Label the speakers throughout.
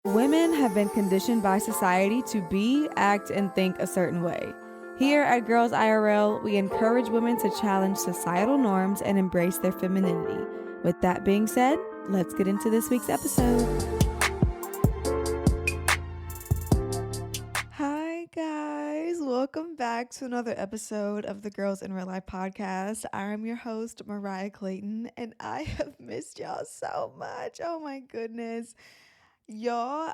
Speaker 1: Women have been conditioned by society to be, act, and think a certain way. Here at Girls IRL, we encourage women to challenge societal norms and embrace their femininity. With that being said, let's get into this week's episode. Hi, guys. Welcome back to another episode of the Girls in Real Life podcast. I'm your host, Mariah Clayton, and I have missed y'all so much. Oh, my goodness. Y'all,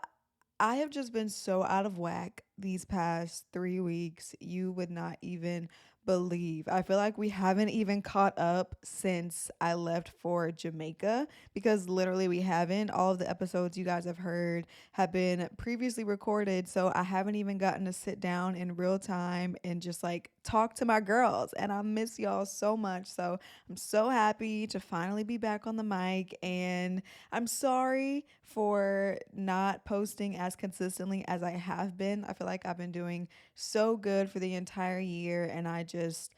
Speaker 1: I have just been so out of whack these past 3 weeks. You would not even believe. I feel like we haven't even caught up since I left for Jamaica because literally we haven't. All of the episodes you guys have heard have been previously recorded. So I haven't even gotten to sit down in real time and just like talk to my girls. And I miss y'all so much. So I'm so happy to finally be back on the mic. And I'm sorry for not posting as consistently as I have been. I feel like I've been doing so good for the entire year and I just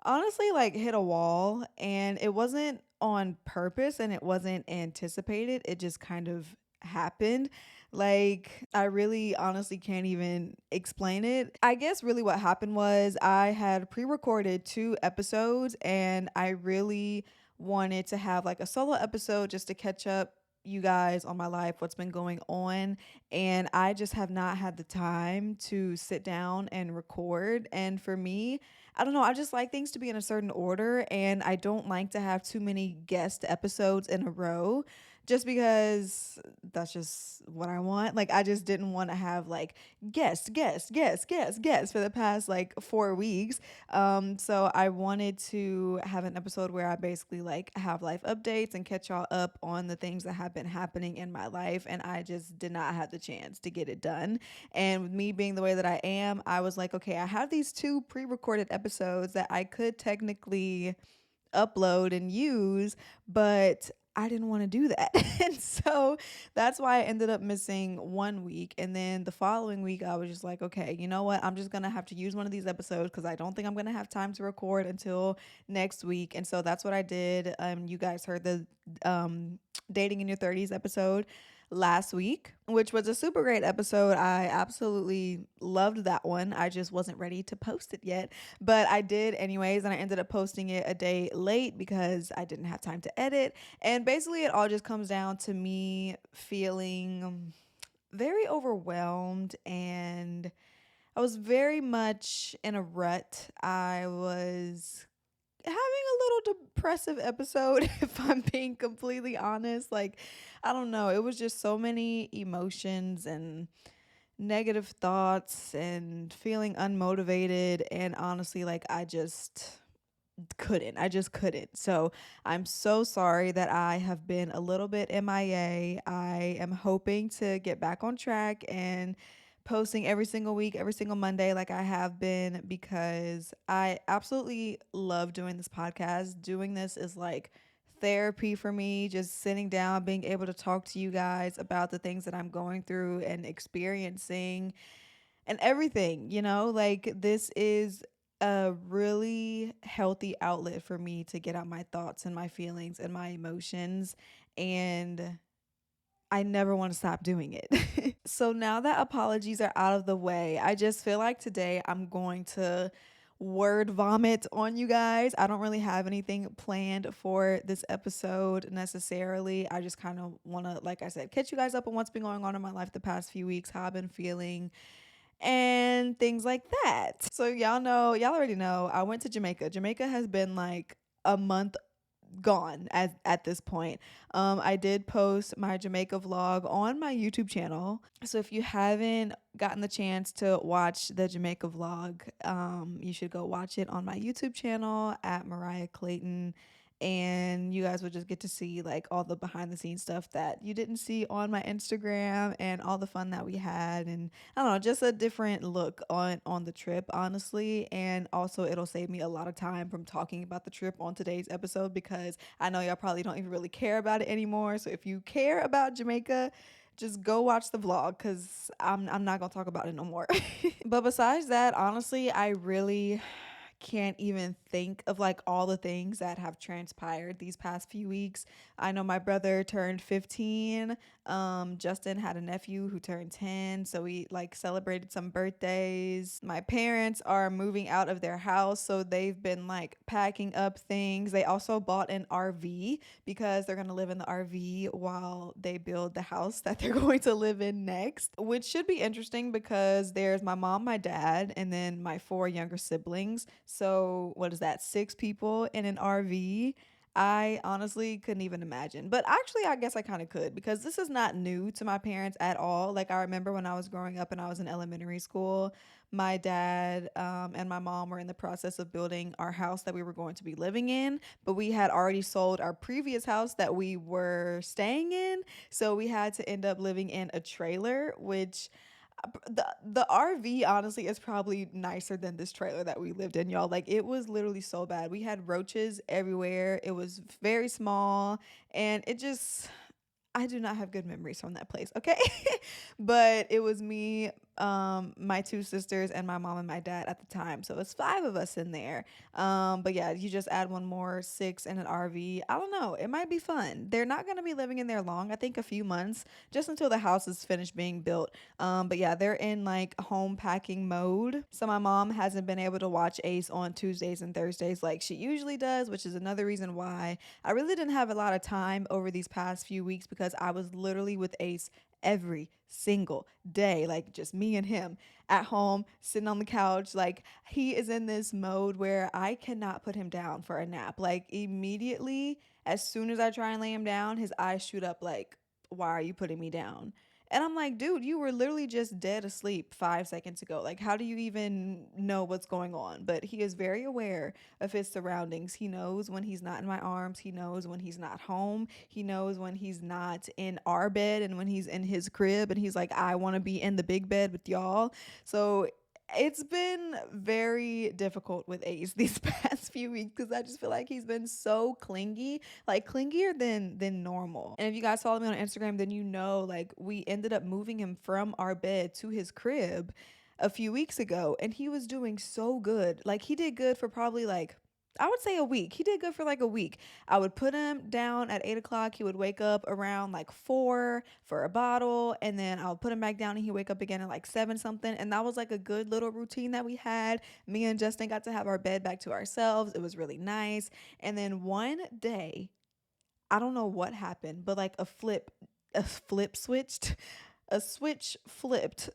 Speaker 1: honestly like hit a wall, and it wasn't on purpose and it wasn't anticipated. It just kind of happened. Like, I really honestly can't even explain it. I guess really what happened was I had pre-recorded 2 episodes and I really wanted to have like a solo episode just to catch up you guys on my life, what's been going on, and I just have not had the time to sit down and record. And for me, I don't know, I just like things to be in a certain order, and I don't like to have too many guest episodes in a row just because that's just what I want. Like, I just didn't want to have like guest for the past like 4 weeks. So I wanted to have an episode where I basically like have life updates and catch y'all up on the things that have been happening in my life. And I just did not have the chance to get it done. And with me being the way that I am, I was like, okay, I have these 2 pre-recorded episodes that I could technically upload and use, but I didn't want to do that. And so that's why I ended up missing 1 week. And then the following week, I was just like, okay, you know what? I'm just going to have to use one of these episodes because I don't think I'm going to have time to record until next week. And so that's what I did. You guys heard the Dating in Your 30s episode last week, which was a super great episode. I absolutely loved that one. I just wasn't ready to post it yet, but I did anyways, and I ended up posting it a day late because I didn't have time to edit. And basically it all just comes down to me feeling very overwhelmed, and I was very much in a rut. I was having a little depressive episode, if I'm being completely honest. Like, I don't know, it was just so many emotions and negative thoughts and feeling unmotivated, and honestly, like, I just couldn't. So I'm so sorry that I have been a little bit MIA. I am hoping to get back on track and posting every single week, every single Monday, like I have been, because I absolutely love doing this podcast. Doing this is like therapy for me, just sitting down, being able to talk to you guys about the things that I'm going through and experiencing and everything, like this is a really healthy outlet for me to get out my thoughts and my feelings and my emotions. And I never want to stop doing it. So now that apologies are out of the way, I just feel like today I'm going to word vomit on you guys. I don't really have anything planned for this episode necessarily. I just kind of want to, like I said, catch you guys up on what's been going on in my life the past few weeks, how I've been feeling, and things like that. So y'all already know I went to Jamaica. Jamaica has been like a month gone at this point. I did post my Jamaica vlog on my YouTube channel. So if you haven't gotten the chance to watch the Jamaica vlog, you should go watch it on my YouTube channel at Mariah Clayton. And you guys would just get to see like all the behind the scenes stuff that you didn't see on my Instagram, and all the fun that we had, and I don't know, just a different look on the trip, honestly. And also it'll save me a lot of time from talking about the trip on today's episode, because I know y'all probably don't even really care about it anymore. So if you care about Jamaica, just go watch the vlog, because I'm not gonna talk about it no more. But besides that, honestly, I really can't even think of like all the things that have transpired these past few weeks. I know my brother turned 15. Justin had a nephew who turned 10. So we like celebrated some birthdays. My parents are moving out of their house. So they've been like packing up things. They also bought an RV because they're going to live in the RV while they build the house that they're going to live in next, which should be interesting because there's my mom, my dad, and then my four younger siblings. So, what is that? Six people in an RV. I honestly couldn't even imagine. But actually, I guess I kind of could because this is not new to my parents at all. Like, I remember when I was growing up and I was in elementary school, my dad and my mom were in the process of building our house that we were going to be living in, but we had already sold our previous house that we were staying in. So we had to end up living in a trailer, which the RV honestly is probably nicer than this trailer that we lived in, y'all. Like it was literally so bad. We had roaches everywhere. It was very small and it just I do not have good memories from that place, okay? But it was me, my two sisters, and my mom and my dad at the time. So it's five of us in there. But yeah, you just add one more, six in an RV. I don't know. It might be fun. They're not going to be living in there long. I think a few months, just until the house is finished being built. But yeah, they're in like home packing mode. So my mom hasn't been able to watch Ace on Tuesdays and Thursdays like she usually does, which is another reason why I really didn't have a lot of time over these past few weeks because I was literally with Ace every single day, like just me and him at home, sitting on the couch. Like he is in this mode where I cannot put him down for a nap. Like immediately, as soon as I try and lay him down, his eyes shoot up like, why are you putting me down? And I'm like, dude, you were literally just dead asleep 5 seconds ago. Like, how do you even know what's going on? But he is very aware of his surroundings. He knows when he's not in my arms. He knows when he's not home. He knows when he's not in our bed and when he's in his crib. And he's like, I want to be in the big bed with y'all. So it's been very difficult with Ace these past few weeks because I just feel like he's been so clingy, like clingier than normal. And if you guys follow me on Instagram, then you know like we ended up moving him from our bed to his crib a few weeks ago, and he was doing so good. Like he did good for probably like I would say a week. He did good for like a week. I would put him down at 8 o'clock. He would wake up around like 4 for a bottle. And then I would put him back down and he'd wake up again at like 7 something. And that was like a good little routine that we had. Me and Justin got to have our bed back to ourselves. It was really nice. And then one day, I don't know what happened, but like a flip switched, a switch flipped.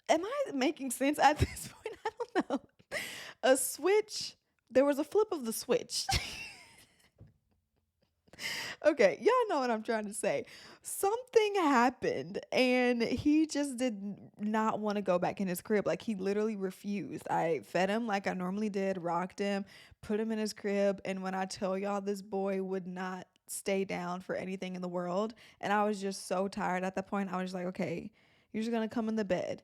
Speaker 1: Am I making sense at this point? I don't know. A switch, there was a flip of the switch. Okay, y'all know what I'm trying to say. Something happened and he just did not want to go back in his crib. Like he literally refused. I fed him like I normally did, rocked him, put him in his crib, and when I tell y'all this boy would not stay down for anything in the world, and I was just so tired at that point. I was just like, "Okay, you're just going to come in the bed."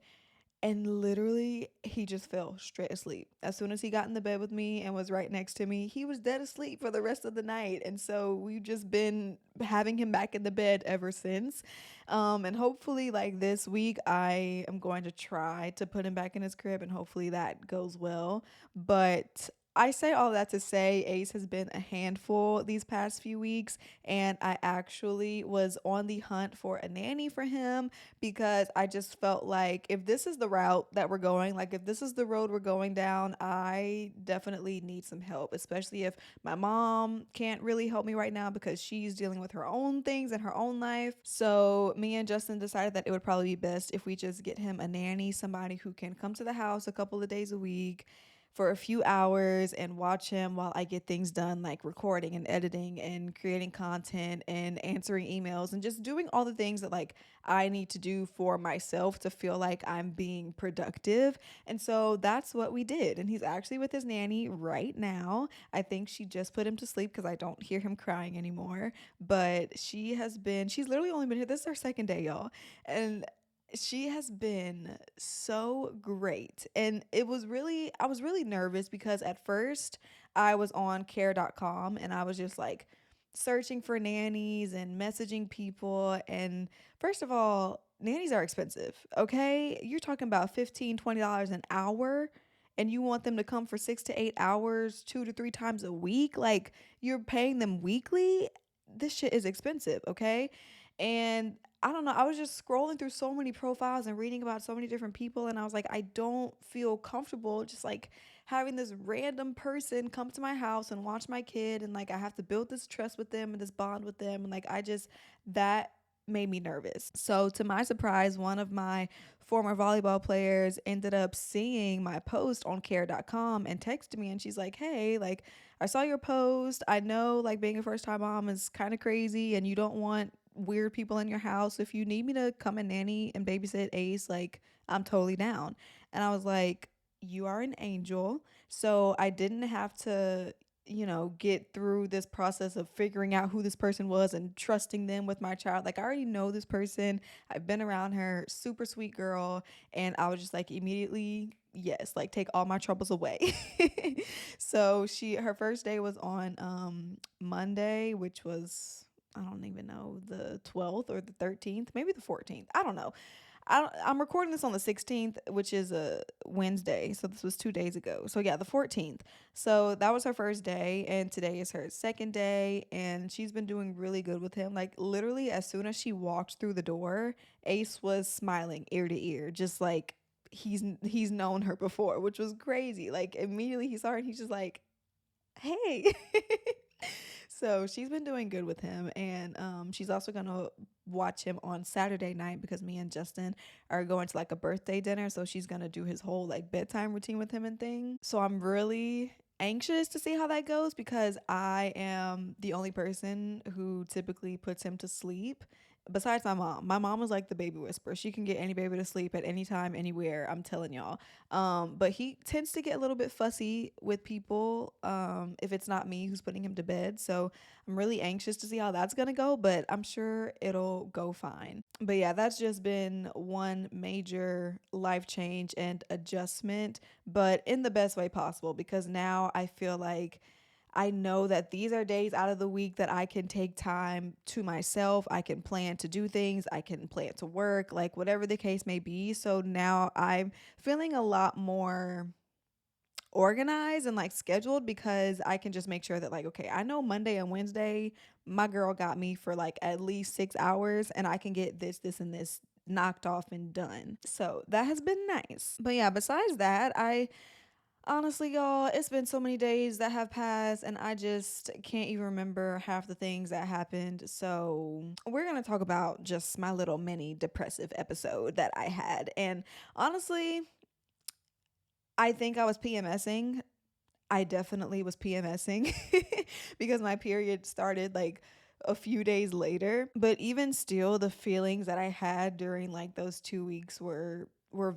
Speaker 1: And literally, he just fell straight asleep. As soon as he got in the bed with me and was right next to me, he was dead asleep for the rest of the night. And so we've just been having him back in the bed ever since. And hopefully, like this week, I am going to try to put him back in his crib, and hopefully that goes well. But I say all that to say Ace has been a handful these past few weeks, and I actually was on the hunt for a nanny for him because I just felt like if this is the route that we're going, like if this is the road we're going down, I definitely need some help, especially if my mom can't really help me right now because she's dealing with her own things in her own life. So, me and Justin decided that it would probably be best if we just get him a nanny, somebody who can come to the house a couple of days a week for a few hours and watch him while I get things done like recording and editing and creating content and answering emails and just doing all the things that like I need to do for myself to feel like I'm being productive. And so that's what we did. And he's actually with his nanny right now. I think she just put him to sleep because I don't hear him crying anymore. But she's literally only been here. This is her second day, y'all. And she has been so great. And I was really nervous because at first I was on care.com and I was just like searching for nannies and messaging people. And first of all, nannies are expensive, okay? You're talking about $15, $20 an hour. and you want them to come for 6 to 8 hours, 2 to 3 times a week. Like, you're paying them weekly. This shit is expensive, okay? And I don't know. I was just scrolling through so many profiles and reading about so many different people, and I was like, I don't feel comfortable just like having this random person come to my house and watch my kid, and like I have to build this trust with them and this bond with them, and like I just that made me nervous. So to my surprise, one of my former volleyball players ended up seeing my post on care.com and texted me, and she's like, "Hey, like I saw your post. I know like being a first time mom is kind of crazy and you don't want weird people in your house. If you need me to come and nanny and babysit Ace, like I'm totally down." And I was like, "You are an angel." So I didn't have to, get through this process of figuring out who this person was and trusting them with my child. Like, I already know this person. I've been around her, super sweet girl. And I was just like, immediately, yes, like take all my troubles away. So her first day was on Monday, which was, I don't even know, the 12th or the 13th, maybe the 14th. I don't know. I'm recording this on the 16th, which is a Wednesday. So this was 2 days ago. So yeah, the 14th. So that was her first day. And today is her second day. And she's been doing really good with him. Like, literally, as soon as she walked through the door, Ace was smiling ear to ear, just like he's known her before, which was crazy. Like, immediately he saw her and he's just like, "Hey." So she's been doing good with him, and she's also gonna watch him on Saturday night because me and Justin are going to like a birthday dinner. So she's gonna do his whole like bedtime routine with him and thing. So I'm really anxious to see how that goes because I am the only person who typically puts him to sleep. Besides my mom. My mom was like the baby whisperer. She can get any baby to sleep at any time, anywhere. I'm telling y'all. But he tends to get a little bit fussy with people if it's not me who's putting him to bed. So I'm really anxious to see how that's gonna go, but I'm sure it'll go fine. But yeah, that's just been one major life change and adjustment, but in the best way possible because now I feel like I know that these are days out of the week that I can take time to myself. I can plan to do things. I can plan to work, like whatever the case may be. So now I'm feeling a lot more organized and like scheduled because I can just make sure that, like, okay, I know Monday and Wednesday, my girl got me for like at least 6 hours and I can get this, and this knocked off and done. So that has been nice. But yeah, besides that, I honestly, y'all, it's been so many days that have passed, and I just can't even remember half the things that happened. So, we're going to talk about just my little mini depressive episode that I had. And honestly, I think I was PMSing. I definitely was PMSing because my period started like a few days later. But even still, the feelings that I had during like those 2 weeks were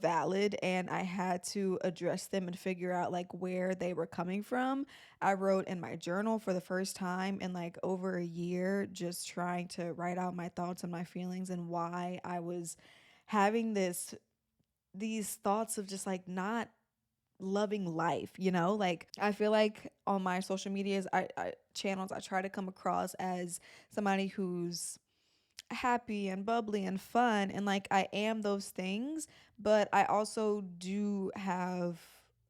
Speaker 1: valid, and I had to address them and figure out like where they were coming from. I wrote in my journal for the first time in like over a year, just trying to write out my thoughts and my feelings and why I was having these thoughts of just like not loving life, like I feel like on my social medias, I channels, I try to come across as somebody who's happy and bubbly and fun, and like I am those things, but I also do have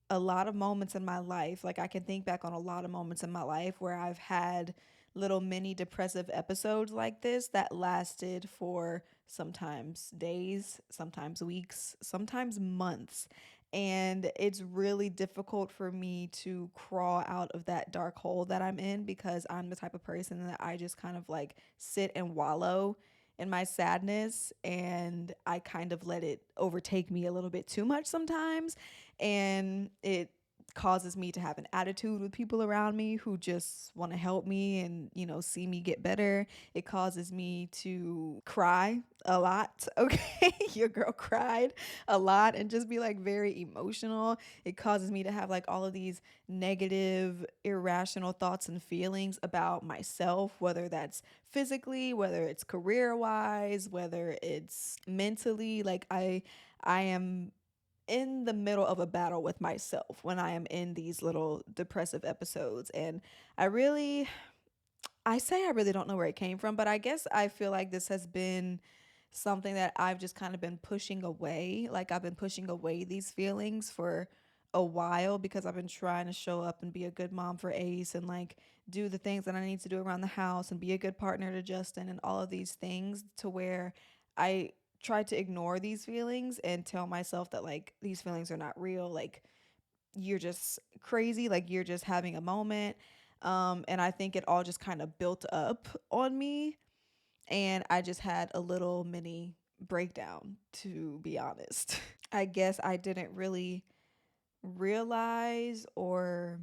Speaker 1: a lot of moments in my life. Like, I can think back on a lot of moments in my life where I've had little mini depressive episodes like this that lasted for sometimes days, sometimes weeks, sometimes months. And it's really difficult for me to crawl out of that dark hole that I'm in because I'm the type of person that I just kind of like sit and wallow in my sadness, and I kind of let it overtake me a little bit too much sometimes, and it causes me to have an attitude with people around me who just want to help me and see me get better. It causes me to cry a lot. Okay. Your girl cried a lot and just be like very emotional. It causes me to have like all of these negative, irrational thoughts and feelings about myself, whether that's physically, whether it's career wise, whether it's mentally. Like, I am in the middle of a battle with myself when I am in these little depressive episodes. And I really don't know where it came from, but I guess I feel like this has been something that I've just kind of been pushing away. Like, I've been pushing away these feelings for a while because I've been trying to show up and be a good mom for Ace and like do the things that I need to do around the house and be a good partner to Justin and all of these things to where I try to ignore these feelings and tell myself that like these feelings are not real. Like you're just crazy, like you're just having a moment. And I think it all just kind of built up on me. And I just had a little mini breakdown, to be honest. I guess I didn't really realize or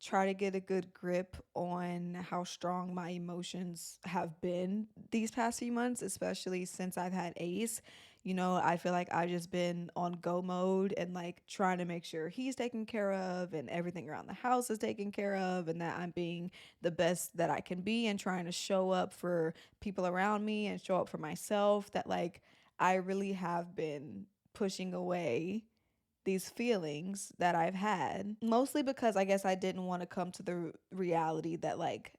Speaker 1: try to get a good grip on how strong my emotions have been these past few months, especially since I've had Ace. You know, I feel like I've just been on go mode and like trying to make sure he's taken care of and everything around the house is taken care of and that I'm being the best that I can be and trying to show up for people around me and show up for myself. That like I really have been pushing away these feelings that I've had, mostly because I guess I didn't want to come to the reality that like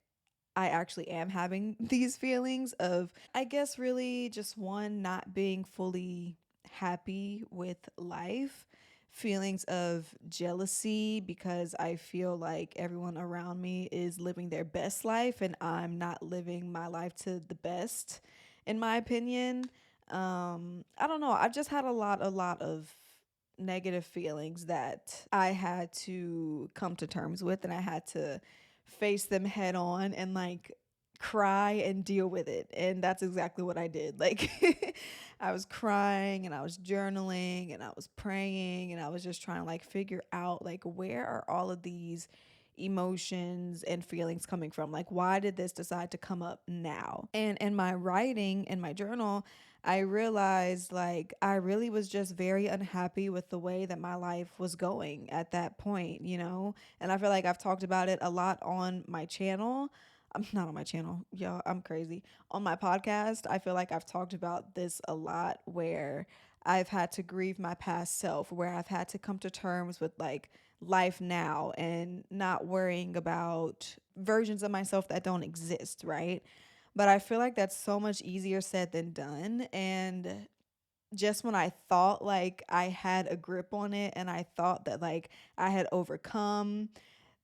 Speaker 1: I actually am having these feelings of, I guess, really just one, not being fully happy with life, feelings of jealousy because I feel like everyone around me is living their best life and I'm not living my life to the best, in my opinion. I don't know. I've just had a lot of negative feelings that I had to come to terms with and I had to face them head on and like cry and deal with it. And that's exactly what I did. Like I was crying and I was journaling and I was praying and I was just trying to like figure out like where are all of these emotions and feelings coming from? Like why did this decide to come up now? And in my writing in my journal, I realized like I really was just very unhappy with the way that my life was going at that point, you know? And I feel like I've talked about it a lot on my channel. I'm not on my channel, y'all. I'm crazy. On my podcast, I feel like I've talked about this a lot where I've had to grieve my past self, where I've had to come to terms with like life now and not worrying about versions of myself that don't exist, right? But I feel like that's so much easier said than done. And just when I thought like I had a grip on it and I thought that like I had overcome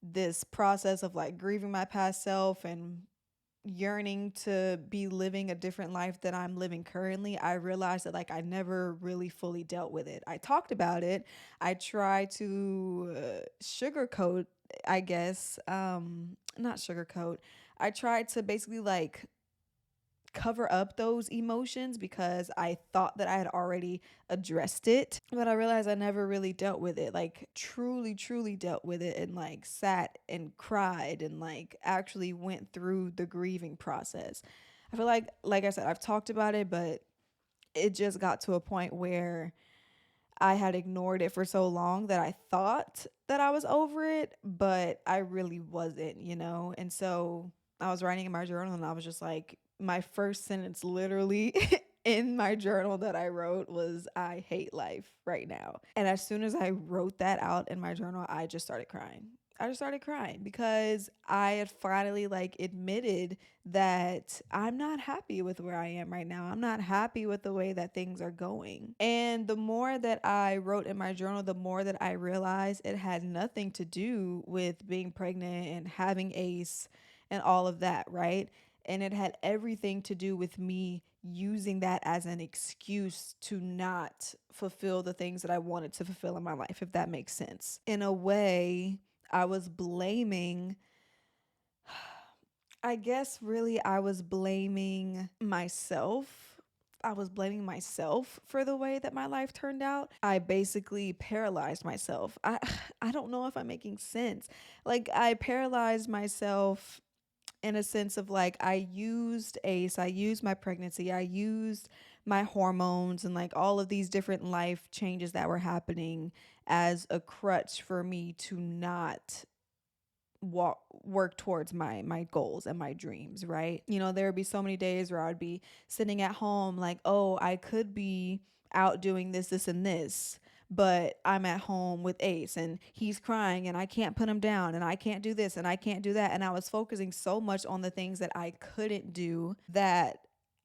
Speaker 1: this process of like grieving my past self and yearning to be living a different life than I'm living currently, I realized that like I never really fully dealt with it. I talked about it. I tried to sugarcoat, I guess, not sugarcoat. I tried to basically like cover up those emotions because I thought that I had already addressed it. But I realized I never really dealt with it, like truly, truly dealt with it and like sat and cried and like actually went through the grieving process. I feel like I said, I've talked about it, but it just got to a point where I had ignored it for so long that I thought that I was over it, but I really wasn't, you know? And so I was writing in my journal and I was just like, my first sentence literally in my journal that I wrote was, I hate life right now. And as soon as I wrote that out in my journal, I just started crying. I just started crying because I had finally like admitted that I'm not happy with where I am right now. I'm not happy with the way that things are going. And the more that I wrote in my journal, the more that I realized it had nothing to do with being pregnant and having Ace and all of that, right? And it had everything to do with me using that as an excuse to not fulfill the things that I wanted to fulfill in my life, if that makes sense. In a way, I was blaming, I guess really I was blaming myself. I was blaming myself for the way that my life turned out. I basically paralyzed myself. I don't know if I'm making sense. Like I paralyzed myself in a sense of like I used Ace, I used my pregnancy, I used my hormones and like all of these different life changes that were happening as a crutch for me to not work towards my goals and my dreams, right? You know, there would be so many days where I'd be sitting at home like, oh, I could be out doing this and this, but I'm at home with Ace and he's crying and I can't put him down and I can't do this and I can't do that. And I was focusing so much on the things that I couldn't do that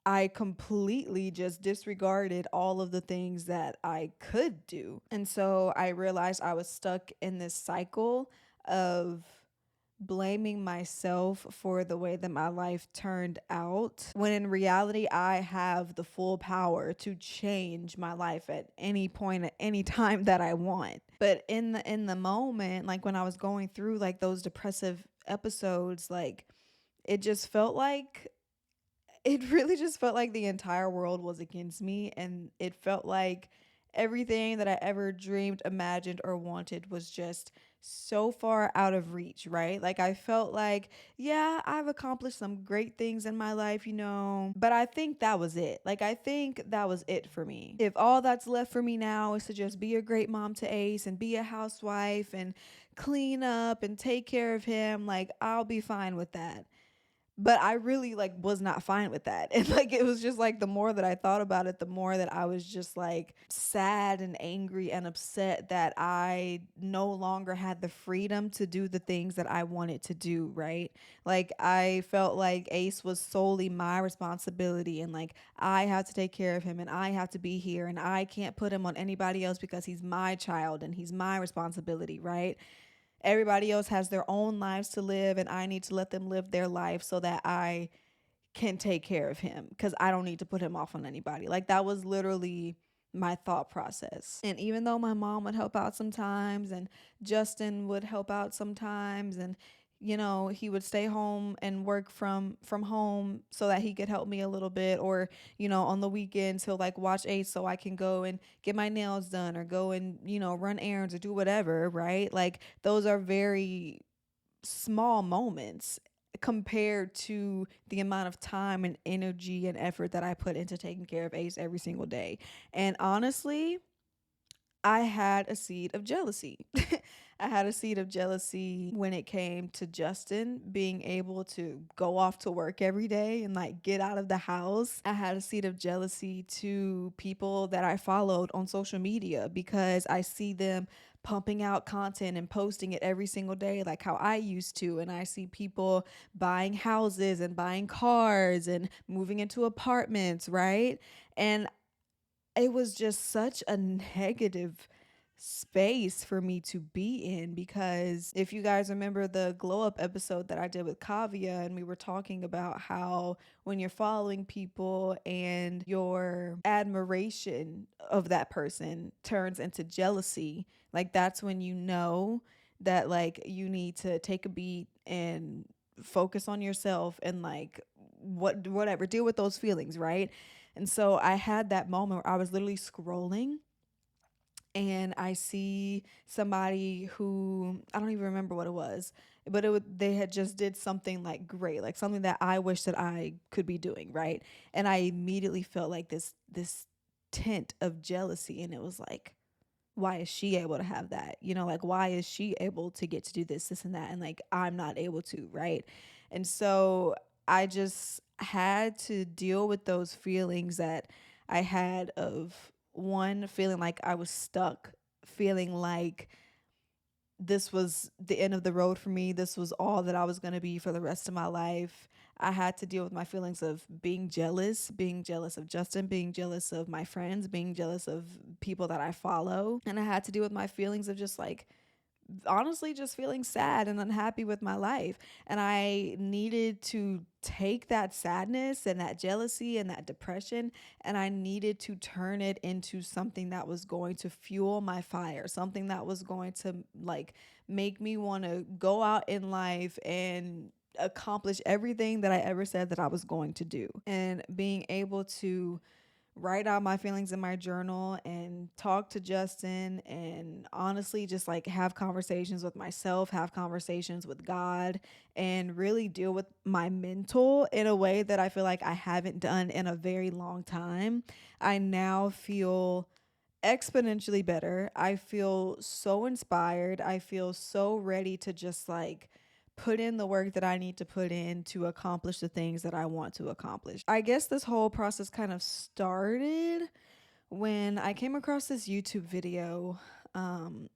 Speaker 1: I completely just disregarded all of the things that I could do. And so I realized I was stuck in this cycle of blaming myself for the way that my life turned out, when in reality I have the full power to change my life at any point at any time that I want. But in the moment, like when I was going through like those depressive episodes, like it just felt like it really just felt like the entire world was against me, and it felt like everything that I ever dreamed, imagined, or wanted was just so far out of reach, right? Like I felt like, yeah, I've accomplished some great things in my life, but I think that was it. Like I think that was it for me. If all that's left for me now is to just be a great mom to Ace and be a housewife and clean up and take care of him, like I'll be fine with that. But I really like was not fine with that. And like it was just like the more that I thought about it, the more that I was just like sad and angry and upset that I no longer had the freedom to do the things that I wanted to do, right? Like I felt like Ace was solely my responsibility, and like I have to take care of him and I have to be here and I can't put him on anybody else because he's my child and he's my responsibility, right? Everybody else has their own lives to live, and I need to let them live their life so that I can take care of him, because I don't need to put him off on anybody. Like that was literally my thought process. And even though my mom would help out sometimes and Justin would help out sometimes, and he would stay home and work from home so that he could help me a little bit, or on the weekends he'll like watch Ace so I can go and get my nails done or go and run errands or do whatever, right? Like those are very small moments compared to the amount of time and energy and effort that I put into taking care of Ace every single day. And honestly, I had a seed of jealousy. I had a seed of jealousy when it came to Justin being able to go off to work every day and like get out of the house. I had a seed of jealousy to people that I followed on social media because I see them pumping out content and posting it every single day like how I used to. And I see people buying houses and buying cars and moving into apartments, right? And it was just such a negative space for me to be in, because if you guys remember the glow up episode that I did with Kavia, and we were talking about how when you're following people and your admiration of that person turns into jealousy, like that's when you know that like you need to take a beat and focus on yourself and like whatever, deal with those feelings, right? And so I had that moment where I was literally scrolling and I see somebody who I don't even remember what it was, but they had just did something like great, like something that I wish that I could be doing, right? And I immediately felt like this tint of jealousy, and it was like, why is she able to have that? Like why is she able to get to do this and that, and like I'm not able to, right? And so I just had to deal with those feelings that I had of, one, feeling like I was stuck, feeling like this was the end of the road for me. This was all that I was going to be for the rest of my life. I had to deal with my feelings of being jealous of Justin, being jealous of my friends, being jealous of people that I follow. And I had to deal with my feelings of just like honestly just feeling sad and unhappy with my life. And I needed to take that sadness and that jealousy and that depression, and I needed to turn it into something that was going to fuel my fire, something that was going to like make me want to go out in life and accomplish everything that I ever said that I was going to do. And being able to write out my feelings in my journal and talk to Justin, and honestly just like have conversations with myself, have conversations with God, and really deal with my mental in a way that I feel like I haven't done in a very long time. I now feel exponentially better. I feel so inspired. I feel so ready to just like put in the work that I need to put in to accomplish the things that I want to accomplish. I guess this whole process kind of started when I came across this YouTube video.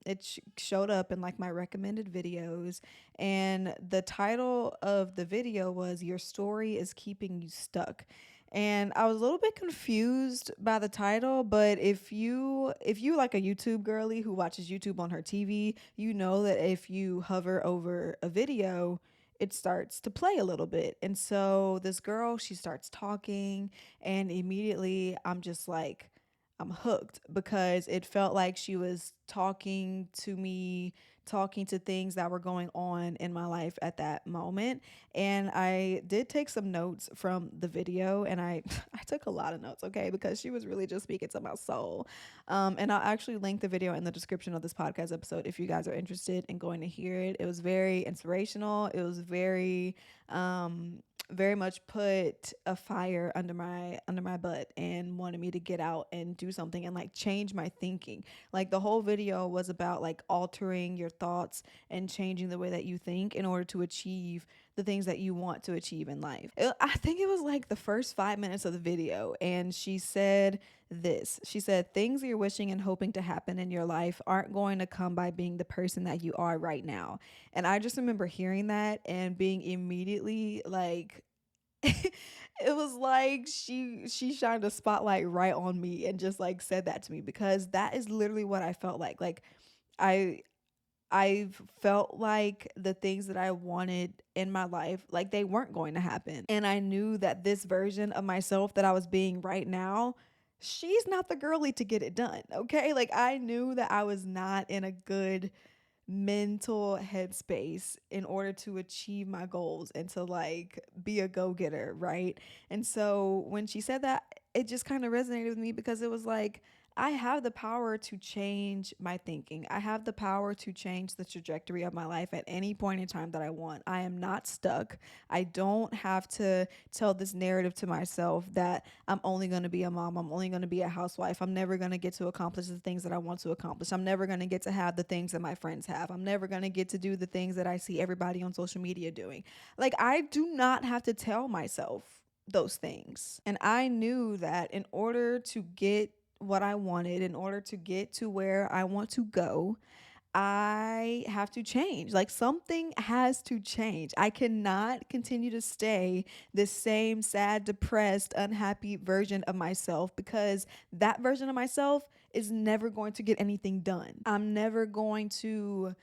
Speaker 1: It showed up in like my recommended videos, and the title of the video was "Your Story is Keeping You Stuck." And I was a little bit confused by the title, but if you like a YouTube girly who watches YouTube on her TV, you know that if you hover over a video, it starts to play a little bit. And so this girl, she starts talking, and immediately I'm just like, I'm hooked because it felt like she was talking to me, talking to things that were going on in my life at that moment. And I did take some notes from the video, and I I took a lot of notes, okay, because she was really just speaking to my soul. And I'll actually link the video in the description of this podcast episode if you guys are interested in going to hear it. It was very inspirational. It was very much put a fire under my butt and wanted me to get out and do something and like change my thinking. Like the whole video was about like altering your thoughts and changing the way that you think in order to achieve the things that you want to achieve in life. I think it was like the first 5 minutes of the video, and she said this. She said, "Things you're wishing and hoping to happen in your life aren't going to come by being the person that you are right now." And I just remember hearing that and being immediately like, it was like she shined a spotlight right on me and just like said that to me, because that is literally what I felt like. Like I I've felt like the things that I wanted in my life, like they weren't going to happen. And I knew that this version of myself that I was being right now, she's not the girly to get it done. Okay. Like I knew that I was not in a good mental headspace in order to achieve my goals and to like be a go-getter, right? And so when she said that, it just kind of resonated with me because it was like I have the power to change my thinking. I have the power to change the trajectory of my life at any point in time that I want. I am not stuck. I don't have to tell this narrative to myself that I'm only going to be a mom. I'm only going to be a housewife. I'm never going to get to accomplish the things that I want to accomplish. I'm never going to get to have the things that my friends have. I'm never going to get to do the things that I see everybody on social media doing. Like, I do not have to tell myself those things. And I knew that in order to get what I wanted, in order to get to where I want to go, I have to change. Like something has to change. I cannot continue to stay this same sad, depressed, unhappy version of myself, because that version of myself is never going to get anything done. I'm never going to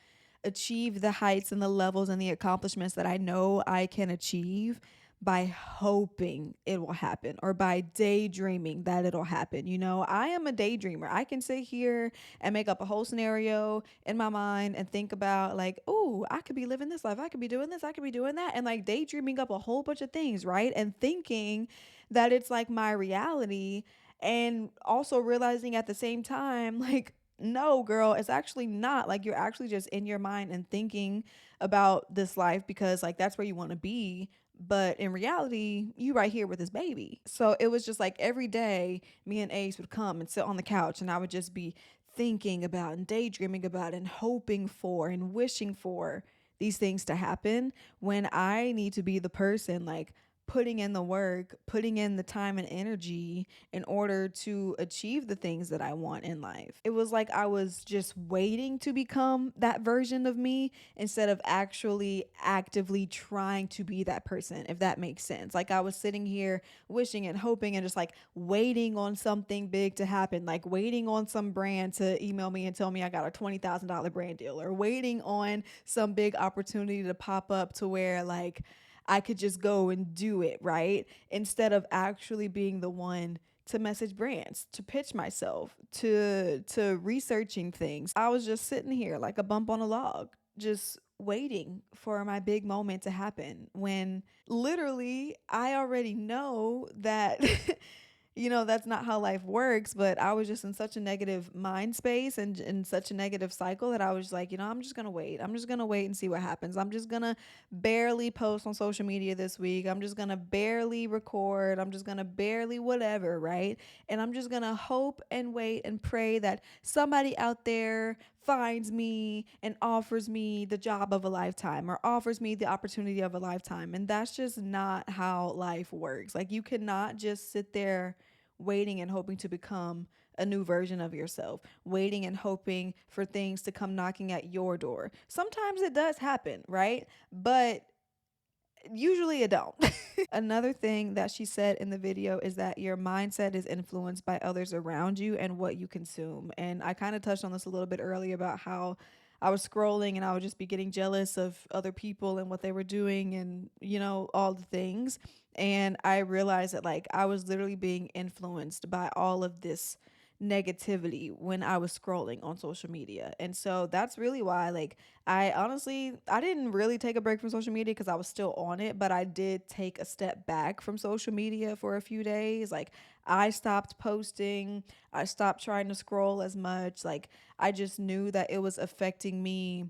Speaker 1: achieve the heights and the levels and the accomplishments that I know I can achieve by hoping it will happen or by daydreaming that it'll happen. You know, I am a daydreamer. I can sit here and make up a whole scenario in my mind and think about like, oh, I could be living this life. I could be doing this. I could be doing that. And like daydreaming up a whole bunch of things, right? And thinking that it's like my reality, and also realizing at the same time, like, no, girl, it's actually not. Like, you're actually just in your mind and thinking about this life because, like, that's where you want to be. But in reality, you right here with this baby. So it was just like every day, me and Ace would come and sit on the couch, and I would just be thinking about and daydreaming about and hoping for and wishing for these things to happen, when I need to be the person like putting in the work, putting in the time and energy in order to achieve the things that I want in life. It was like I was just waiting to become that version of me instead of actually actively trying to be that person, if that makes sense. Like I was sitting here wishing and hoping and just like waiting on something big to happen, like waiting on some brand to email me and tell me I got a $20,000 brand deal, or waiting on some big opportunity to pop up to where like I could just go and do it, right? Instead of actually being the one to message brands, to pitch myself, to researching things. I was just sitting here like a bump on a log, just waiting for my big moment to happen, when literally I already know that that's not how life works. But I was just in such a negative mind space and in such a negative cycle that I was like, I'm just going to wait. I'm just going to wait and see what happens. I'm just going to barely post on social media this week. I'm just going to barely record. I'm just going to barely whatever, right? And I'm just going to hope and wait and pray that somebody out there finds me and offers me the job of a lifetime or offers me the opportunity of a lifetime. And that's just not how life works. Like, you cannot just sit there waiting and hoping to become a new version of yourself, waiting and hoping for things to come knocking at your door. Sometimes it does happen, right? But Usually it don't. Another thing that she said in the video is that your mindset is influenced by others around you and what you consume. And I kind of touched on this a little bit earlier about how I was scrolling and I would just be getting jealous of other people and what they were doing and, all the things. And I realized that like I was literally being influenced by all of this negativity when I was scrolling on social media. And so that's really why like I honestly I didn't really take a break from social media because I was still on it, but I did take a step back from social media for a few days. Like I stopped posting, I stopped trying to scroll as much. Like I just knew that it was affecting me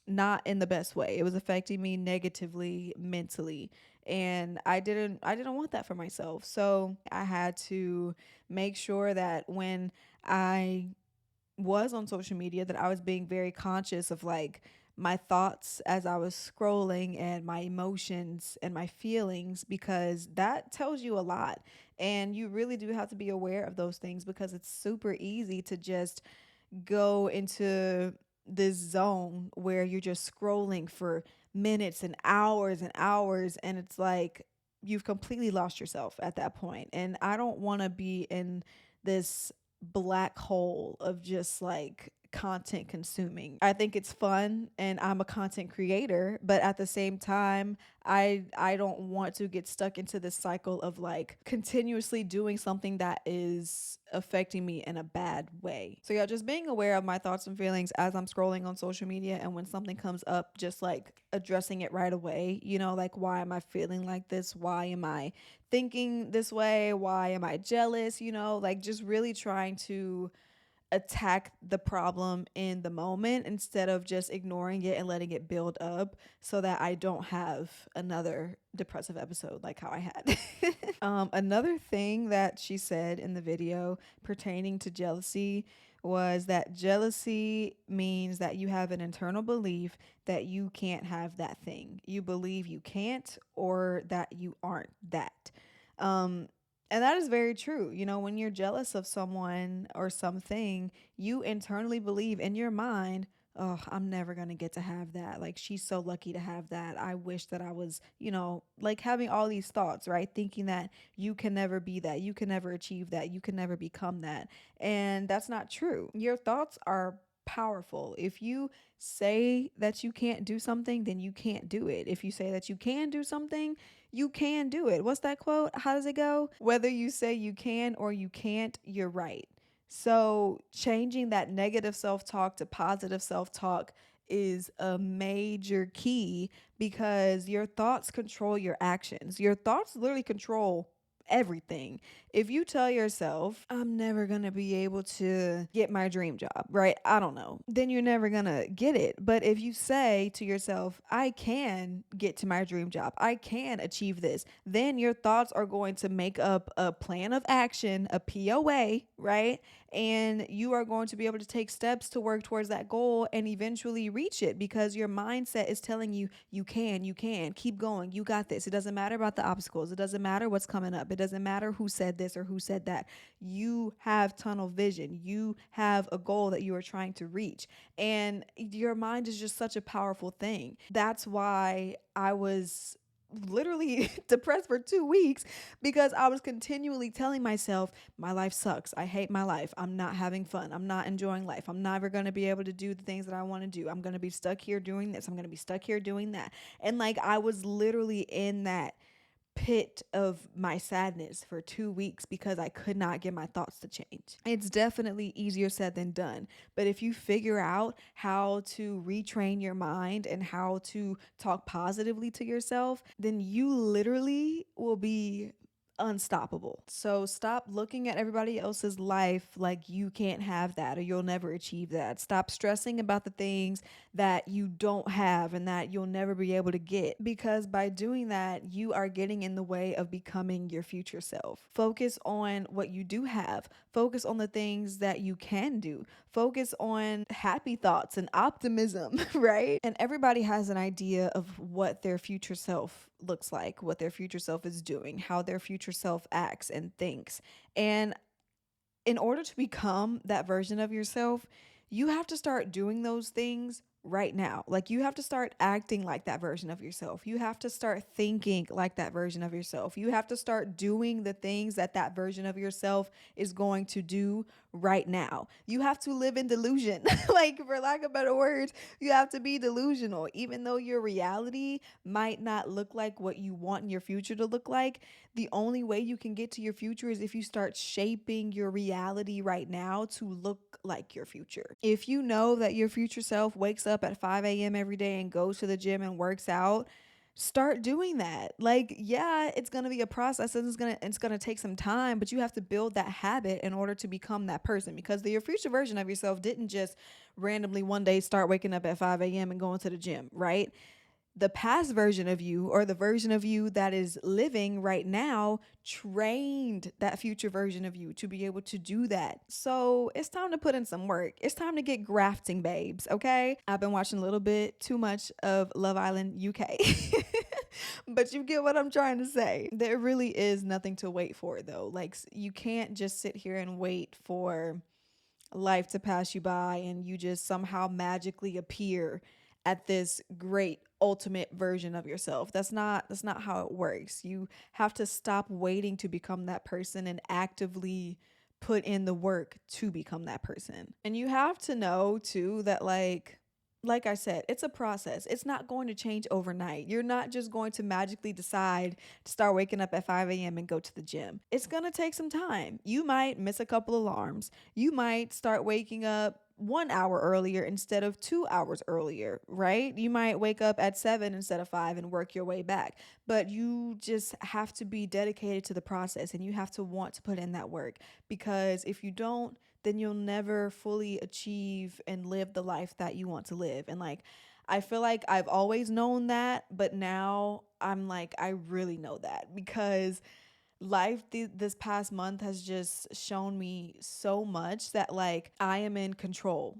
Speaker 1: not in the best way. It was affecting me negatively mentally, and I didn't want that for myself. So I had to make sure that when I was on social media that I was being very conscious of like my thoughts as I was scrolling and my emotions and my feelings, because that tells you a lot. And you really do have to be aware of those things because it's super easy to just go into this zone where you're just scrolling for minutes and hours, and it's like you've completely lost yourself at that point. And I don't want to be in this black hole of just like content consuming. I think it's fun and I'm a content creator, but at the same time, I don't want to get stuck into this cycle of like continuously doing something that is affecting me in a bad way. So yeah, just being aware of my thoughts and feelings as I'm scrolling on social media, and when something comes up, just like addressing it right away. Like why am I feeling like this? Why am I thinking this way? Why am I jealous? Like just really trying to attack the problem in the moment instead of just ignoring it and letting it build up so that I don't have another depressive episode like how I had. Another thing that she said in the video pertaining to jealousy was that jealousy means that you have an internal belief that you can't have that thing. You believe you can't or that you aren't that. Um, and that is very true. When you're jealous of someone or something, you internally believe in your mind, oh, I'm never going to get to have that. Like, she's so lucky to have that. I wish that I was, like having all these thoughts, right? Thinking that you can never be that. You can never achieve that. You can never become that. And that's not true. Your thoughts are powerful. If you say that you can't do something, then you can't do it. If you say that you can do something, you can do it. What's that quote? How does it go? Whether you say you can or you can't, you're right. So, changing that negative self talk to positive self talk is a major key because your thoughts control your actions. Your thoughts literally control everything. If you tell yourself, I'm never going to be able to get my dream job, right? I don't know. Then you're never going to get it. But if you say to yourself, I can get to my dream job, I can achieve this, then your thoughts are going to make up a plan of action, a POA, right? And you are going to be able to take steps to work towards that goal and eventually reach it because your mindset is telling you, you can keep going. You got this. It doesn't matter about the obstacles. It doesn't matter what's coming up. It doesn't matter who said this or who said that. You have tunnel vision. You have a goal that you are trying to reach. And your mind is just such a powerful thing. That's why I was literally depressed for 2 weeks because I was continually telling myself, my life sucks. I hate my life. I'm not having fun. I'm not enjoying life. I'm never going to be able to do the things that I want to do. I'm going to be stuck here doing this. I'm going to be stuck here doing that. And like I was literally in that pit of my sadness for 2 weeks because I could not get my thoughts to change. It's definitely easier said than done. But if you figure out how to retrain your mind and how to talk positively to yourself, then you literally will be unstoppable. So stop looking at everybody else's life like you can't have that or you'll never achieve that. Stop stressing about the things that you don't have and that you'll never be able to get, because by doing that, you are getting in the way of becoming your future self. Focus on what you do have. Focus on the things that you can do. Focus on happy thoughts and optimism, right? And everybody has an idea of what their future self looks like, what their future self is doing, how their future self acts and thinks. And in order to become that version of yourself, you have to start doing those things right now. Like you have to start acting like that version of yourself. You have to start thinking like that version of yourself. You have to start doing the things that that version of yourself is going to do right now. You have to live in delusion. Like for lack of better words, you have to be delusional. Even though your reality might not look like what you want your future to look like, the only way you can get to your future is if you start shaping your reality right now to look like your future. If you know that your future self wakes up at 5 a.m. every day and goes to the gym and works out, start doing that. Like, yeah, it's going to be a process and it's going to take some time, but you have to build that habit in order to become that person, because your future version of yourself didn't just randomly one day start waking up at 5 a.m. and going to the gym, right? The past version of you, or the version of you that is living right now, trained that future version of you to be able to do that. So it's time to put in some work. It's time to get grafting, babes, okay? I've been watching a little bit too much of Love Island UK. But you get what I'm trying to say. There really is nothing to wait for, though. Like, you can't just sit here and wait for life to pass you by and you just somehow magically appear at this great ultimate version of yourself. That's not how it works. You have to stop waiting to become that person and actively put in the work to become that person. And you have to know too that like I said, it's a process. It's not going to change overnight. You're not just going to magically decide to start waking up at 5 a.m. and go to the gym. It's going to take some time. You might miss a couple alarms. You might start waking up 1 hour earlier instead of 2 hours earlier, right? You might wake up at 7 instead of 5 and work your way back. But you just have to be dedicated to the process and you have to want to put in that work, because if you don't, then you'll never fully achieve and live the life that you want to live. And like, I feel like I've always known that, but now I'm like, I really know that, because this past month has just shown me so much that like I am in control,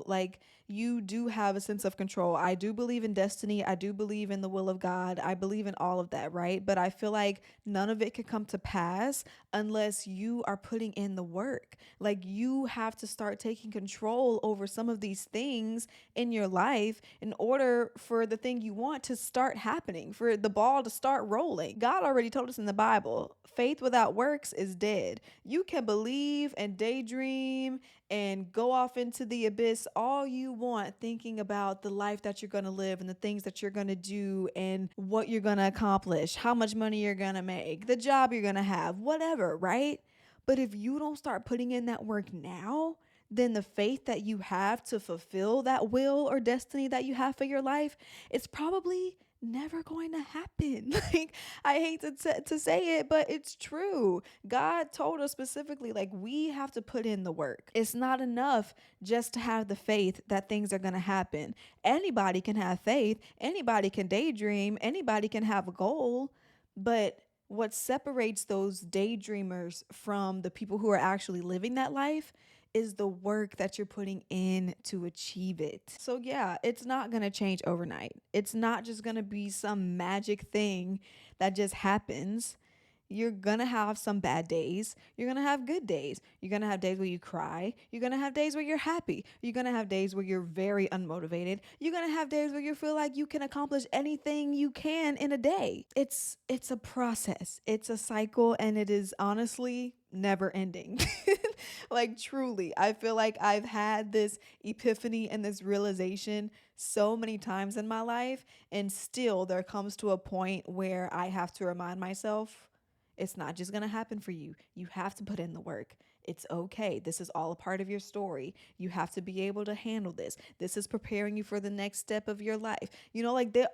Speaker 1: like you do have a sense of control. I do believe in destiny. I do believe in the will of God. I believe in all of that, right? But I feel like none of it can come to pass unless you are putting in the work. Like you have to start taking control over some of these things in your life in order for the thing you want to start happening, for the ball to start rolling. God already told us in the Bible, faith without works is dead. You can believe and daydream and go off into the abyss all you want, thinking about the life that you're going to live and the things that you're going to do and what you're going to accomplish, how much money you're going to make, the job you're going to have, whatever, right? But if you don't start putting in that work now, then the faith that you have to fulfill that will or destiny that you have for your life, it's probably never going to happen. Like, I hate to say it, but it's true. God told us specifically, like, we have to put in the work. It's not enough just to have the faith that things are going to happen. Anybody can have faith, anybody can daydream, anybody can have a goal, but what separates those daydreamers from the people who are actually living that life is the work that you're putting in to achieve it. So yeah, it's not going to change overnight. It's not just going to be some magic thing that just happens. You're going to have some bad days. You're going to have good days. You're going to have days where you cry. You're going to have days where you're happy. You're going to have days where you're very unmotivated. You're going to have days where you feel like you can accomplish anything you can in a day. It's a process. It's a cycle, and it is honestly never ending. Like truly, I feel like I've had this epiphany and this realization so many times in my life, and still there comes to a point where I have to remind myself, it's not just going to happen for you. You have to put in the work. It's okay. This is all a part of your story. You have to be able to handle this. This is preparing you for the next step of your life.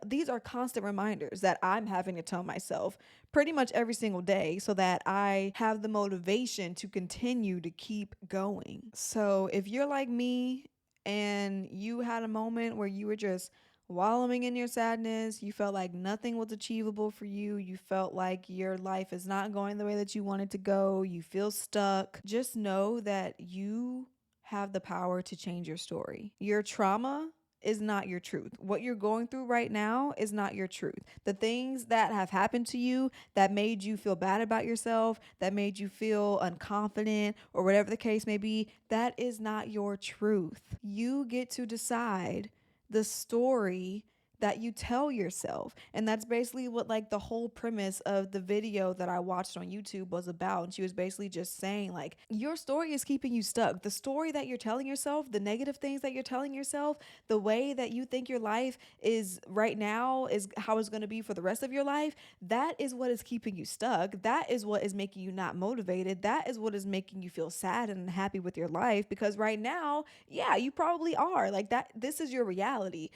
Speaker 1: These are constant reminders that I'm having to tell myself pretty much every single day so that I have the motivation to continue to keep going. So if you're like me and you had a moment where you were just wallowing in your sadness, you felt like nothing was achievable for you, you felt like your life is not going the way that you wanted to go, you feel stuck, just know that you have the power to change your story. Your trauma is not your truth. What you're going through right now is not your truth. The things that have happened to you that made you feel bad about yourself, that made you feel unconfident, or whatever the case may be, that is not your truth. You get to decide the story that you tell yourself. And that's basically what like the whole premise of the video that I watched on YouTube was about. And she was basically just saying like your story is keeping you stuck. The story that you're telling yourself, the negative things that you're telling yourself, the way that you think your life is right now is how it's going to be for the rest of your life, that is what is keeping you stuck. That is what is making you not motivated. That is what is making you feel sad and unhappy with your life, because right now, yeah, you probably are. Like that, this is your reality.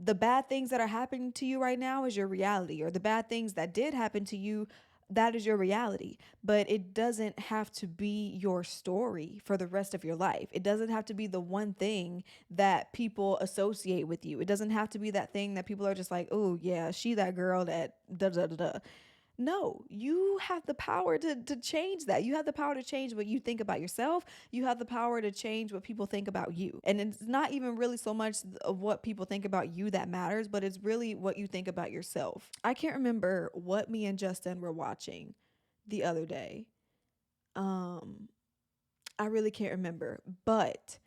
Speaker 1: The bad things that are happening to you right now is your reality, or the bad things that did happen to you, that is your reality. But it doesn't have to be your story for the rest of your life. It doesn't have to be the one thing that people associate with you. It doesn't have to be that thing that people are just like, oh yeah, she that girl that da da da da. No, you have the power to change that. You have the power to change what you think about yourself. You have the power to change what people think about you. And it's not even really so much of what people think about you that matters, but it's really what you think about yourself. I can't remember what me and Justin were watching the other day. Um, I really can't remember, but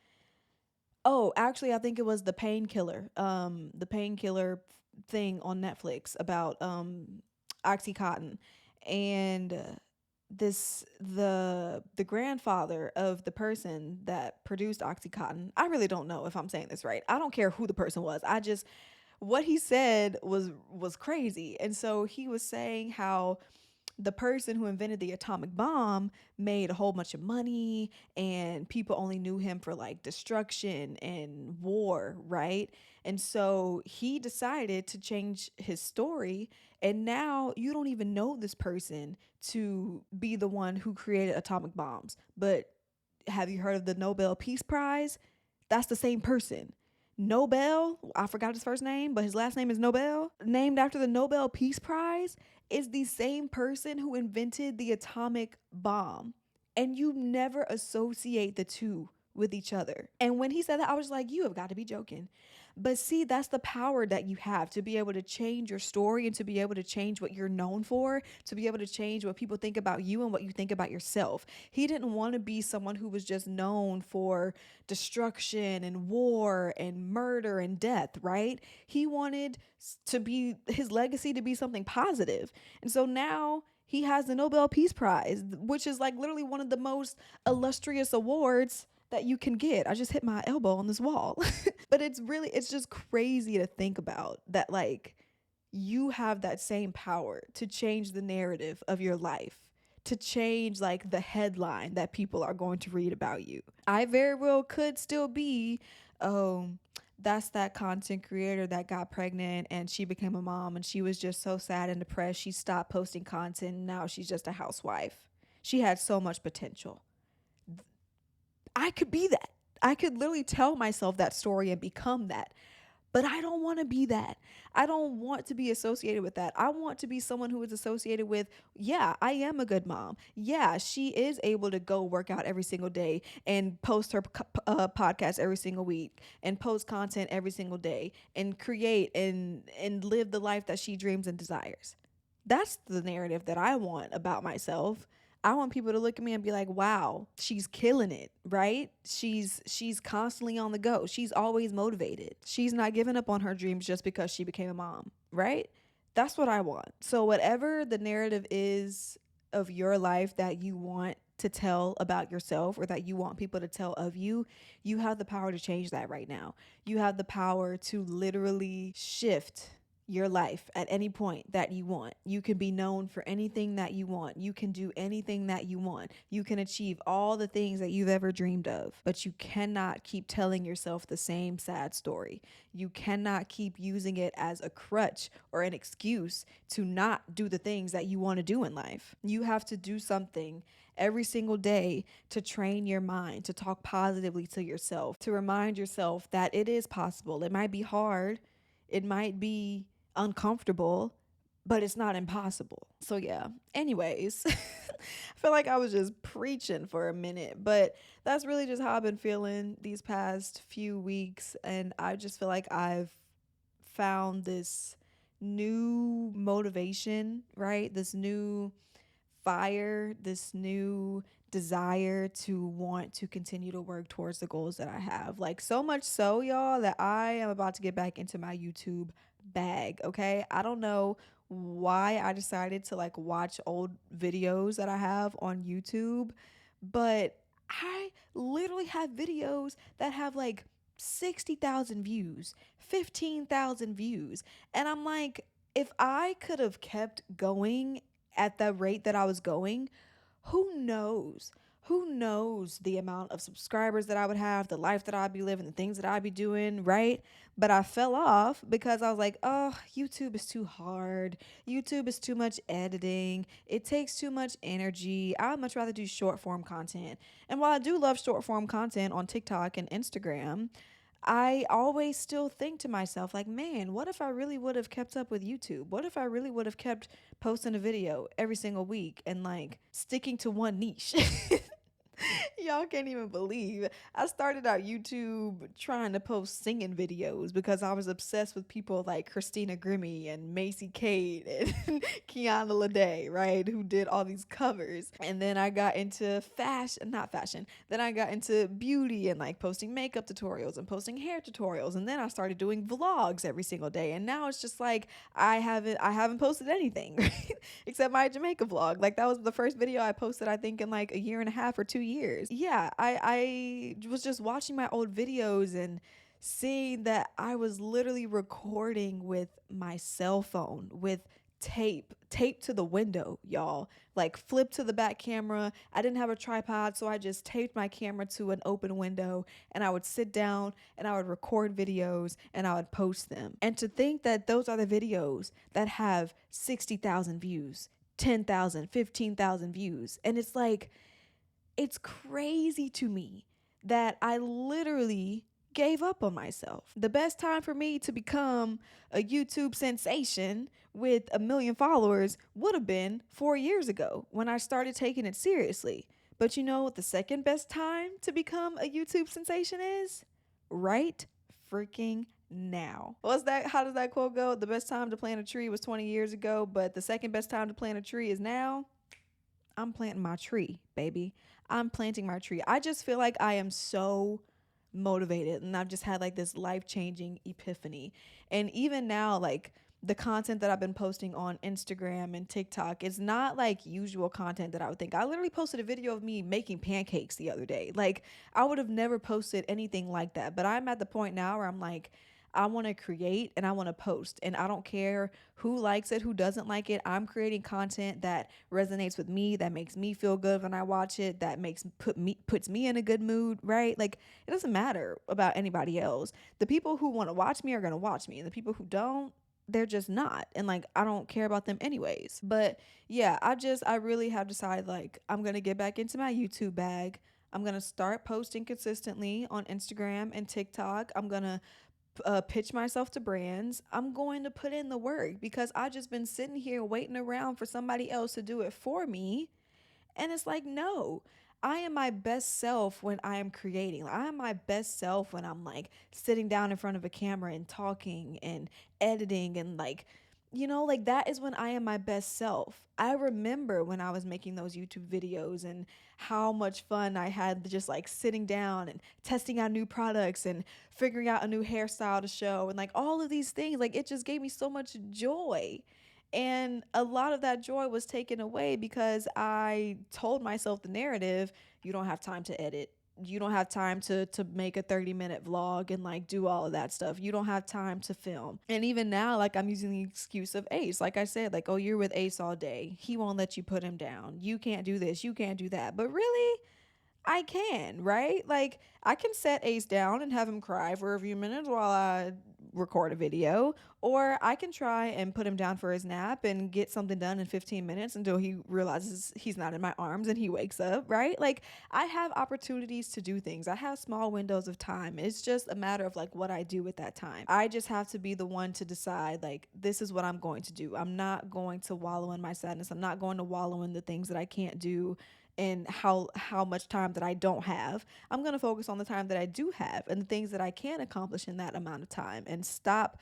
Speaker 1: oh, actually, I think it was the painkiller. The painkiller thing on Netflix about OxyContin, and this the grandfather of the person that produced OxyContin. I really don't know if I'm saying this right. I don't care who the person was. I just what he said was crazy, and so he was saying how the person who invented the atomic bomb made a whole bunch of money, and people only knew him for like destruction and war, right? And so he decided to change his story, and now you don't even know this person to be the one who created atomic bombs. But have you heard of the Nobel Peace Prize? That's the same person. Nobel, I forgot his first name, but his last name is Nobel, named after the Nobel Peace Prize, is the same person who invented the atomic bomb. And you never associate the two with each other. And when he said that, I was like, you have got to be joking. But see, that's the power that you have to be able to change your story and to be able to change what you're known for, to be able to change what people think about you and what you think about yourself. He didn't want to be someone who was just known for destruction and war and murder and death, right? He wanted to be his legacy to be something positive. And so now he has the Nobel Peace Prize, which is like literally one of the most illustrious awards that you can get. I just hit my elbow on this wall. But it's just crazy to think about that, like, you have that same power to change the narrative of your life, to change like the headline that people are going to read about you. I very well could still be, um, that's that content creator that got pregnant and she became a mom and she was just so sad and depressed. She stopped posting content. Now she's just a housewife. She had so much potential. I could be that. I could literally tell myself that story and become that. But I don't want to be that. I don't want to be associated with that. I want to be someone who is associated with, yeah, I am a good mom. Yeah, she is able to go work out every single day and post her podcast every single week and post content every single day and create and live the life that she dreams and desires. That's the narrative that I want about myself. I want people to look at me and be like, "Wow, she's killing it," right? She's constantly on the go. She's always motivated. She's not giving up on her dreams just because she became a mom, right? That's what I want. So whatever the narrative is of your life that you want to tell about yourself or that you want people to tell of you, you have the power to change that right now. You have the power to literally shift your life at any point that you want. You can be known for anything that you want. You can do anything that you want. You can achieve all the things that you've ever dreamed of. But you cannot keep telling yourself the same sad story. You cannot keep using it as a crutch or an excuse to not do the things that you want to do in life. You have to do something every single day to train your mind, to talk positively to yourself, to remind yourself that it is possible. It might be hard. It might be uncomfortable, but it's not impossible. So yeah. Anyways, I feel like I was just preaching for a minute, but that's really just how I've been feeling these past few weeks, and I just feel like I've found this new motivation, right? This new fire, this new desire to want to continue to work towards the goals that I have. Like, so much so, y'all, that I am about to get back into my YouTube bag. Okay. I don't know why I decided to like watch old videos that I have on YouTube, but I literally have videos that have like 60,000 views, 15,000 views. And I'm like, if I could have kept going at the rate that I was going, who knows? Who knows the amount of subscribers that I would have, the life that I'd be living, the things that I'd be doing, right? But I fell off because I was like, oh, YouTube is too hard. YouTube is too much editing. It takes too much energy. I'd much rather do short form content. And while I do love short form content on TikTok and Instagram, I always still think to myself, like, man, what if I really would have kept up with YouTube? What if I really would have kept posting a video every single week and like sticking to one niche? Y'all can't even believe I started out YouTube trying to post singing videos because I was obsessed with people like Christina Grimmie and Macy Kate and Kiana Lede, right? Who did all these covers. And then I got into fashion, not fashion. Then I got into beauty and like posting makeup tutorials and posting hair tutorials. And then I started doing vlogs every single day. And now it's just like I haven't posted anything, right? Except my Jamaica vlog. Like that was the first video I posted, I think, in like a year and a half or 2 years. Yeah, I was just watching my old videos and seeing that I was literally recording with my cell phone with tape to the window, y'all. Like flip to the back camera. I didn't have a tripod, so I just taped my camera to an open window and I would sit down and I would record videos and I would post them. And to think that those are the videos that have 60,000 views, 10,000, 15,000 views. And it's like, it's crazy to me that I literally gave up on myself. The best time for me to become a YouTube sensation with 1 million followers would have been 4 years ago when I started taking it seriously. But you know what the second best time to become a YouTube sensation is? Right freaking now. What's that? How does that quote go? The best time to plant a tree was 20 years ago, but the second best time to plant a tree is now. I'm planting my tree, baby. I'm planting my tree. I just feel like I am so motivated and I've just had like this life-changing epiphany. And even now, like the content that I've been posting on Instagram and TikTok is not like usual content that I would think. I literally posted a video of me making pancakes the other day. Like I would have never posted anything like that. But I'm at the point now where I'm like, I want to create and I want to post, and I don't care who likes it, who doesn't like it. I'm creating content that resonates with me, that makes me feel good when I watch it, that puts me in a good mood, right? Like it doesn't matter about anybody else. The people who want to watch me are going to watch me, and the people who don't, they're just not. And like I don't care about them anyways. But yeah, I really have decided like I'm going to get back into my YouTube bag. I'm going to start posting consistently on Instagram and TikTok. I'm going to pitch myself to brands. I'm going to put in the work because I just been sitting here waiting around for somebody else to do it for me. And it's like, no, I am my best self when I am creating. I am my best self when I'm like sitting down in front of a camera and talking and editing and like, like that is when I am my best self. I remember when I was making those YouTube videos and how much fun I had just like sitting down and testing out new products and figuring out a new hairstyle to show and like all of these things. Like it just gave me so much joy. And a lot of that joy was taken away because I told myself the narrative, you don't have time to edit. You don't have time to make a 30-minute vlog and like do all of that stuff. You don't have time to film. And even now, like I'm using the excuse of Ace. Like I said, like, oh, you're with Ace all day. He won't let you put him down. You can't do this. You can't do that. But really, I can, right? Like I can set Ace down and have him cry for a few minutes while I record a video, or I can try and put him down for his nap and get something done in 15 minutes until he realizes he's not in my arms and he wakes up, right? Like I have opportunities to do things. I have small windows of time. It's just a matter of like what I do with that time. I just have to be the one to decide like this is what I'm going to do. I'm not going to wallow in my sadness. I'm not going to wallow in the things that I can't do and how much time that I don't have. I'm going to focus on the time that I do have and the things that I can accomplish in that amount of time and stop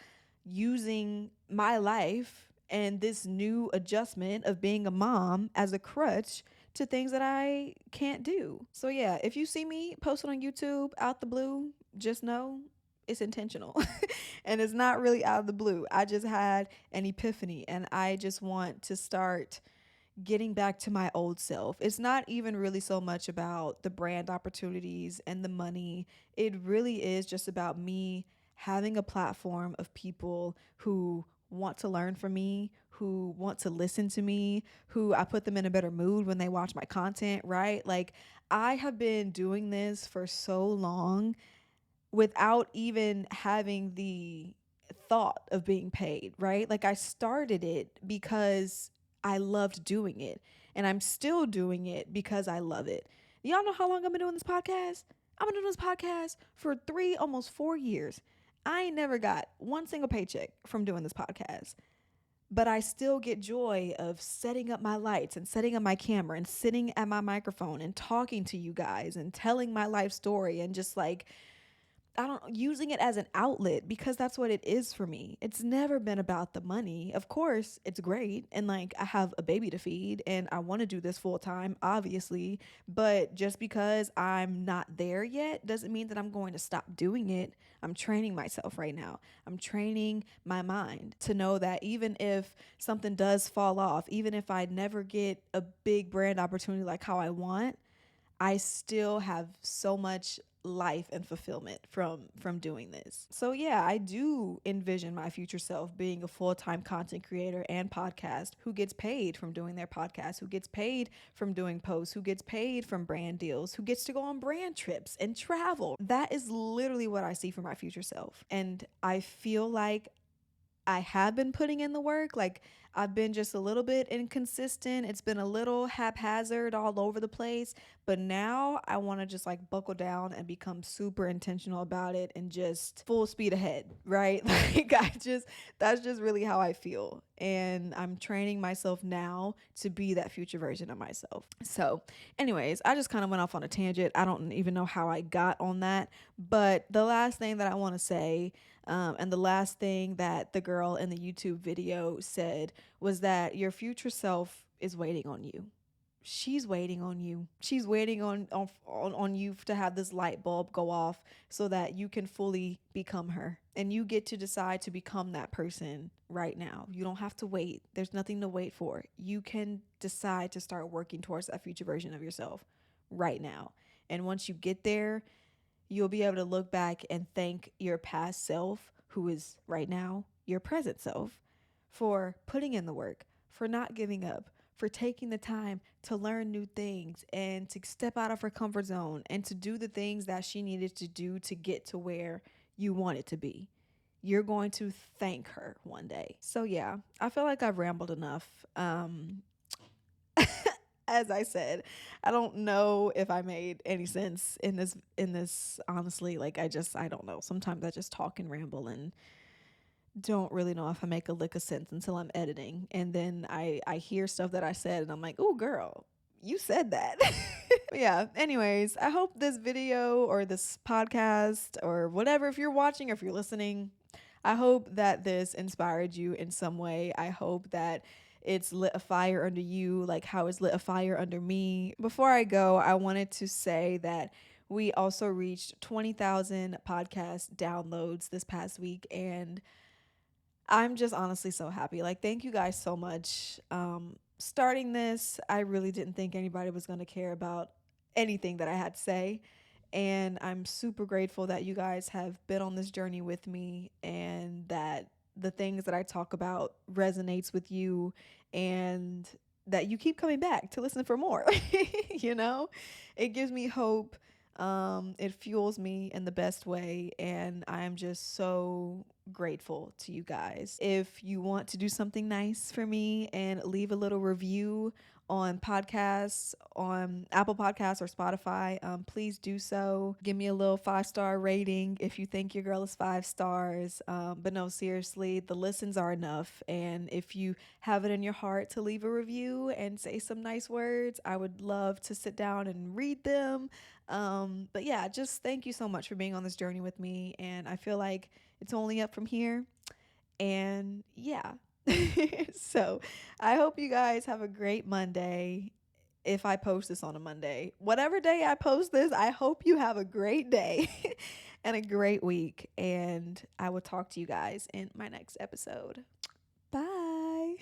Speaker 1: using my life and this new adjustment of being a mom as a crutch to things that I can't do. So yeah, if you see me posted on YouTube out the blue, just know it's intentional. And it's not really out of the blue. I just had an epiphany and I just want to start getting back to my old self. It's not even really so much about the brand opportunities and the money. It really is just about me having a platform of people who want to learn from me, who want to listen to me, who I put them in a better mood when they watch my content, right? Like, I have been doing this for so long without even having the thought of being paid, right? Like I started it because I loved doing it and I'm still doing it because I love it. Y'all know how long I've been doing this podcast? I've been doing this podcast for 3, almost 4 years. I ain't never got one single paycheck from doing this podcast, but I still get joy of setting up my lights and setting up my camera and sitting at my microphone and talking to you guys and telling my life story and just like I don't using it as an outlet because that's what it is for me. It's never been about the money. Of course, it's great and like I have a baby to feed and I want to do this full time, obviously, but just because I'm not there yet doesn't mean that I'm going to stop doing it. I'm training myself right now. I'm training my mind to know that even if something does fall off, even if I never get a big brand opportunity like how I want, I still have so much life and fulfillment from doing this. So yeah, I do envision my future self being a full-time content creator and podcast who gets paid from doing their podcast, who gets paid from doing posts, who gets paid from brand deals, who gets to go on brand trips and travel. That is literally what I see for my future self. And I feel like I have been putting in the work. Like I've been just a little bit inconsistent. It's been a little haphazard all over the place. But now I want to just like buckle down and become super intentional about it and just full speed ahead, right? Like that's just really how I feel. And I'm training myself now to be that future version of myself. So, anyways, I just kind of went off on a tangent. I don't even know how I got on that. But the last thing that I want to say and the last thing that the girl in the YouTube video said was that your future self is waiting on you. She's waiting on you. She's waiting on you to have this light bulb go off so that you can fully become her. And you get to decide to become that person right now. You don't have to wait. There's nothing to wait for. You can decide to start working towards that future version of yourself right now. And once you get there, you'll be able to look back and thank your past self, who is right now your present self, for putting in the work, for not giving up, for taking the time to learn new things and to step out of her comfort zone and to do the things that she needed to do to get to where you want it to be. You're going to thank her one day. So yeah, I feel like I've rambled enough. As I said, I don't know if I made any sense in this honestly. Like I don't know. Sometimes I just talk and ramble and don't really know if I make a lick of sense until I'm editing. And then I hear stuff that I said and I'm like, "Oh girl, you said that." Yeah, anyways, I hope this video or this podcast or whatever, if you're watching or if you're listening, I hope that this inspired you in some way. I hope that it's lit a fire under you, like how it's lit a fire under me. Before I go, I wanted to say that we also reached 20,000 podcast downloads this past week, and I'm just honestly so happy. Like, thank you guys so much. Starting this, I really didn't think anybody was going to care about anything that I had to say. And I'm super grateful that you guys have been on this journey with me and that the things that I talk about resonates with you and that you keep coming back to listen for more. You know, it gives me hope. It fuels me in the best way. And I'm just so grateful to you guys. If you want to do something nice for me and leave a little review on podcasts, on Apple Podcasts or Spotify, please do so. Give me a little 5-star rating if you think your girl is 5 stars. But no, seriously, the listens are enough. And if you have it in your heart to leave a review and say some nice words, I would love to sit down and read them. But yeah, just thank you so much for being on this journey with me. And I feel like it's only up from here. And yeah. So I hope you guys have a great Monday. if I post this on a Monday. Whatever day I post this, I hope you have a great day and a great week. And I will talk to you guys in my next episode. Bye.